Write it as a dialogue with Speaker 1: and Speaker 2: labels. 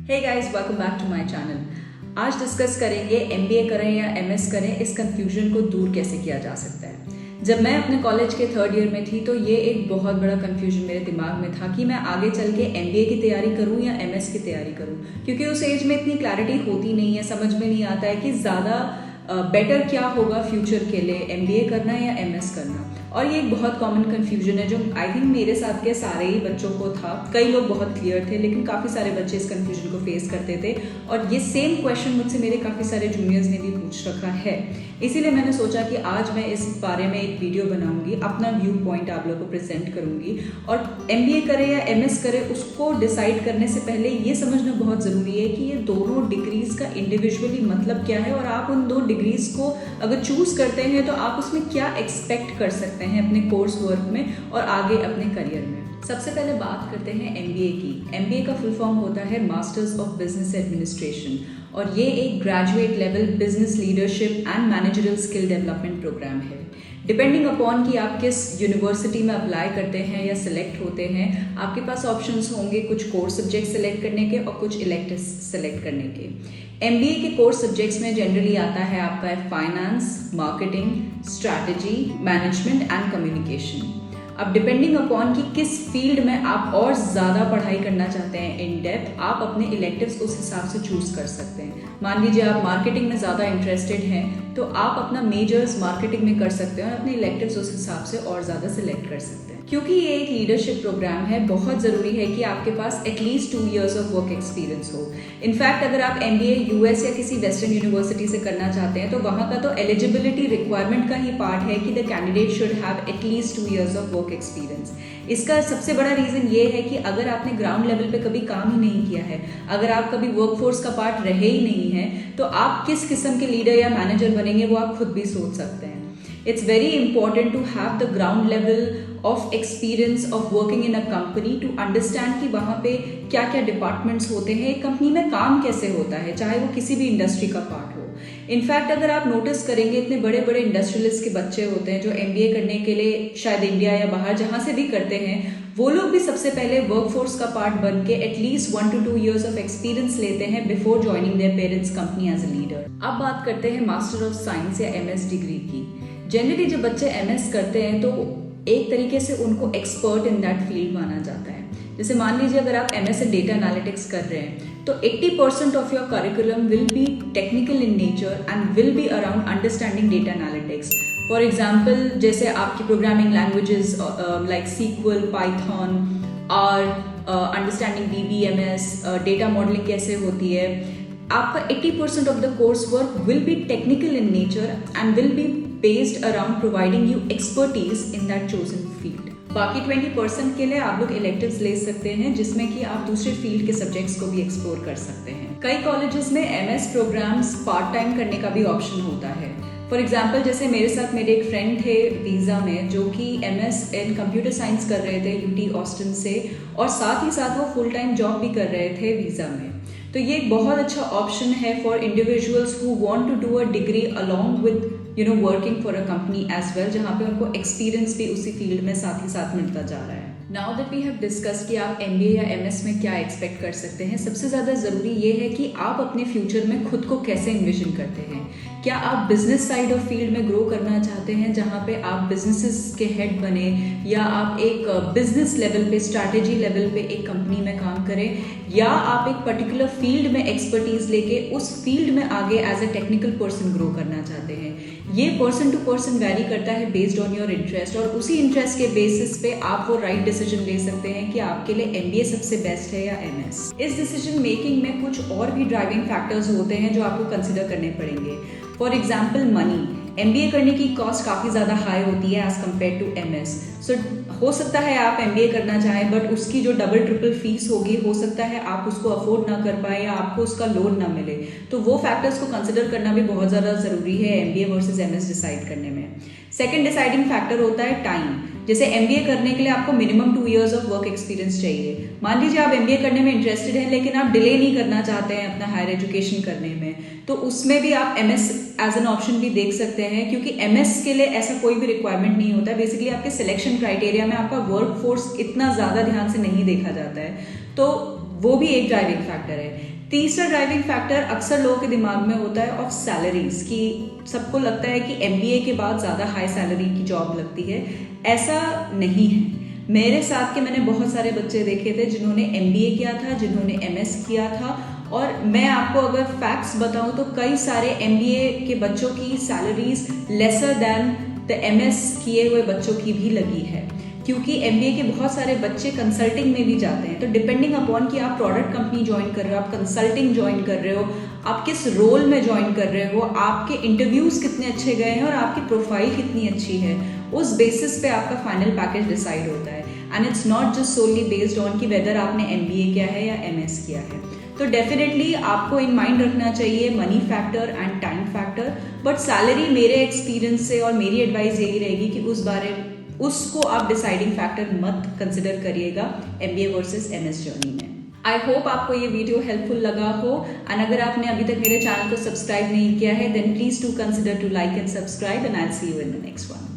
Speaker 1: Hey guys, welcome back to my channel. आज discuss करेंगे MBA करें या एमएस करें, इस कंफ्यूजन को दूर कैसे किया जा सकता है। जब मैं अपने कॉलेज के थर्ड ईयर में थी तो ये एक बहुत बड़ा कंफ्यूजन मेरे दिमाग में था कि मैं आगे चल के एमबीए की तैयारी करूं या एमएस की तैयारी करूं, क्योंकि उस एज में इतनी क्लैरिटी होती नहीं है, समझ में नहीं आता है कि ज़्यादा बेटर क्या होगा फ्यूचर के लिए, एमबीए करना या एमएस करना। और ये एक बहुत कॉमन कंफ्यूजन है जो आई थिंक मेरे साथ के सारे ही बच्चों को था। कई लोग बहुत क्लियर थे, लेकिन काफ़ी सारे बच्चे इस कंफ्यूजन को फेस करते थे। और ये सेम क्वेश्चन मुझसे मेरे काफ़ी सारे जूनियर्स ने भी पूछ रखा है। इसीलिए मैंने सोचा कि आज मैं इस बारे में एक वीडियो बनाऊंगी, अपना व्यू पॉइंट आप लोगों को प्रेजेंट करूंगी। और एमबीए करें या एमएस करें, उसको डिसाइड करने से पहले ये समझना बहुत ज़रूरी है कि ये दोनों डिग्रीज का इंडिविजुअली मतलब क्या है, और आप उन दो डिग्रीज को अगर चूज़ करते हैं तो आप उसमें क्या एक्सपेक्ट कर सकते हैं अपने कोर्स वर्क में और आगे अपने करियर में। सबसे पहले बात करते हैं एमबीए की। एमबीए का फुल फॉर्म होता है मास्टर्स ऑफ बिजनेस एडमिनिस्ट्रेशन, और ये एक graduate level business leadership and managerial skill development program है। डिपेंडिंग अपॉन कि आप किस यूनिवर्सिटी में अप्लाई करते हैं या सिलेक्ट होते हैं, आपके पास ऑप्शंस होंगे कुछ कोर्स सब्जेक्ट सेलेक्ट करने के और कुछ इलेक्टिव सेलेक्ट करने के। एमबीए के कोर्स सब्जेक्ट्स में जनरली आता है आपका finance, marketing, strategy, management and communication. अब डिपेंडिंग अपॉन कि किस फील्ड में आप और ज़्यादा पढ़ाई करना चाहते हैं इन डेप्थ, आप अपने इलेक्टिव्स उस हिसाब से चूज़ कर सकते हैं। मान लीजिए आप मार्केटिंग में ज़्यादा इंटरेस्टेड हैं तो आप अपना मेजर्स मार्केटिंग में कर सकते हैं और अपने इलेक्टिव्स उस हिसाब से और ज़्यादा सिलेक्ट कर सकते हैं। क्योंकि ये एक लीडरशिप प्रोग्राम है, बहुत ज़रूरी है कि आपके पास at least 2 years of work experience हो। इनफैक्ट अगर आप एमबीए यूएस या किसी वेस्टर्न यूनिवर्सिटी से करना चाहते हैं तो वहाँ का तो एलिजिबिलिटी रिक्वायरमेंट का ही पार्ट है कि the candidate should have at least 2 years of work experience. इसका सबसे बड़ा रीज़न ये है कि अगर आपने ग्राउंड लेवल पे कभी काम ही नहीं किया है, अगर आप कभी वर्कफोर्स का पार्ट रहे ही नहीं है, तो आप किस किस्म के लीडर या मैनेजर बनेंगे वो आप खुद भी सोच सकते हैं। It's very important to have the ground level of experience of working in a company to understand कि वहाँ पे क्या क्या डिपार्टमेंट्स होते हैं, एक कंपनी में काम कैसे होता है, चाहे वो किसी भी इंडस्ट्री का पार्ट हो। इनफैक्ट अगर आप नोटिस करेंगे, इतने बड़े बड़े इंडस्ट्रियलिस्ट के बच्चे होते हैं जो एमबीए करने के लिए शायद इंडिया या बाहर जहाँ से भी करते हैं, वो लोग भी सबसे पहले वर्कफोर्स का पार्ट बन के at least 1 to 2 years of experience लेते हैं before joining their parents company as a leader. अब बात करते हैं मास्टर ऑफ साइंस या एमएस डिग्री की। जनरली जब बच्चे एमएस करते हैं तो एक तरीके से उनको एक्सपर्ट इन दैट फील्ड माना जाता है। जैसे मान लीजिए अगर आप एमएस इन डेटा एनालिटिक्स कर रहे हैं तो 80% of your curriculum will be technical in nature and will be around understanding data analytics. For example, जैसे आपकी programming languages like SQL, python, R, understanding DBMS, data modeling कैसे होती है। आपका 80% of the course work will be technical in nature and will be based around providing you expertise in that chosen field। बाकी 20% के लिए आप लोग electives ले सकते हैं, जिसमें कि आप दूसरे फील्ड के सब्जेक्ट्स को भी एक्सप्लोर कर सकते हैं। कई कॉलेजेस में एमएस प्रोग्राम्स पार्ट टाइम करने का भी ऑप्शन होता है। फॉर एग्जाम्पल, जैसे मेरे साथ मेरे एक फ्रेंड थे वीज़ा में जो कि एमएस इन कंप्यूटर साइंस कर रहे थे यूटी ऑस्टिन से, और साथ ही साथ वो फुल टाइम जॉब भी कर रहे थे वीज़ा में। तो ये एक बहुत अच्छा ऑप्शन है for individuals who want to do a degree along with working for a company as well, जहाँ पे उनको एक्सपीरियंस भी उसी फील्ड में साथ ही साथ मिलता जा रहा है। Now that we have discussed कि आप एमबीए या एमएस में क्या एक्सपेक्ट कर सकते हैं, सबसे ज़्यादा ज़रूरी ये है कि आप अपने फ्यूचर में खुद को कैसे इन्विजन करते हैं। क्या आप बिजनेस साइड ऑफ फील्ड में ग्रो करना चाहते हैं जहाँ पे आप बिजनेसेस के हेड बने, या आप एक बिजनेस लेवल पे, स्ट्रैटेजी लेवल पे एक कंपनी में काम करें, या आप एक पर्टिकुलर फील्ड में एक्सपर्टीज लेके उस फील्ड में आगे as a technical person grow करना चाहते हैं। ये पर्सन टू पर्सन वैरी करता है बेस्ड ऑन योर इंटरेस्ट, और उसी इंटरेस्ट के बेसिस पे आप वो राइट डिसीजन ले सकते हैं कि आपके लिए एमबीए सबसे बेस्ट है या एमएस। इस डिसीजन मेकिंग में कुछ और भी ड्राइविंग फैक्टर्स होते हैं जो आपको कंसिडर करने पड़ेंगे। For example, money. एमबीए करने की कॉस्ट काफ़ी ज़्यादा हाई होती है एज कम्पेयर टू एमएस। सो हो सकता है आप एमबीए करना चाहें, बट उसकी जो डबल ट्रिपल फीस होगी, हो सकता है आप उसको अफोर्ड ना कर पाए या आपको उसका लोन ना मिले। तो वो फैक्टर्स को कंसिडर करना भी बहुत ज़्यादा ज़रूरी है एमबीए वर्सेस एमएस डिसाइड करने में। सेकेंड डिसाइडिंग फैक्टर होता है टाइम। जैसे एमबीए करने के लिए आपको minimum 2 years of work experience चाहिए। मान लीजिए आप एमबीए करने में इंटरेस्टेड हैं लेकिन आप डिले नहीं करना चाहते हैं अपना हायर एजुकेशन करने में, तो उसमें भी आप एमएस एज एन ऑप्शन भी देख सकते हैं, क्योंकि एमएस के लिए ऐसा कोई भी रिक्वायरमेंट नहीं होता है। बेसिकली आपके सिलेक्शन क्राइटेरिया में आपका वर्क फोर्स इतना ज़्यादा ध्यान से नहीं देखा जाता है। तो वो भी एक ड्राइविंग फैक्टर है। तीसरा ड्राइविंग फैक्टर अक्सर लोगों के दिमाग में होता है ऑफ सैलरीज, कि सबको लगता है कि एमबीए के बाद ज़्यादा हाई सैलरी की जॉब लगती है। ऐसा नहीं है। मेरे साथ के मैंने बहुत सारे बच्चे देखे थे जिन्होंने एमबीए किया था, जिन्होंने एमएस किया था, और मैं आपको अगर फैक्ट्स बताऊं तो कई सारे एमबीए के बच्चों की salaries lesser than the MS किए हुए बच्चों की भी लगी है, क्योंकि एमबीए के बहुत सारे बच्चे कंसल्टिंग में भी जाते हैं। तो डिपेंडिंग अपॉन कि आप प्रोडक्ट कंपनी ज्वाइन कर रहे हो, आप कंसल्टिंग ज्वाइन कर रहे हो, आप किस रोल में ज्वाइन कर रहे हो, आपके इंटरव्यूज कितने अच्छे गए हैं और आपकी प्रोफाइल कितनी अच्छी है, उस बेसिस पे आपका फाइनल पैकेज डिसाइड होता है। And it's not just solely based on कि वेदर आपने एमबीए किया है या एमएस किया है। तो डेफिनेटली आपको इन माइंड रखना चाहिए money factor and time factor, but salary मेरे एक्सपीरियंस से और मेरी एडवाइस यही रहेगी कि उसको आप डिसाइडिंग फैक्टर मत कंसिडर करिएगा एमबीए वर्सेस एमएस जर्नी में। आई होप आपको ये वीडियो हेल्पफुल लगा हो, एंड अगर आपने अभी तक मेरे चैनल को सब्सक्राइब नहीं किया है then please do consider to like and subscribe, and I will see you in the next one.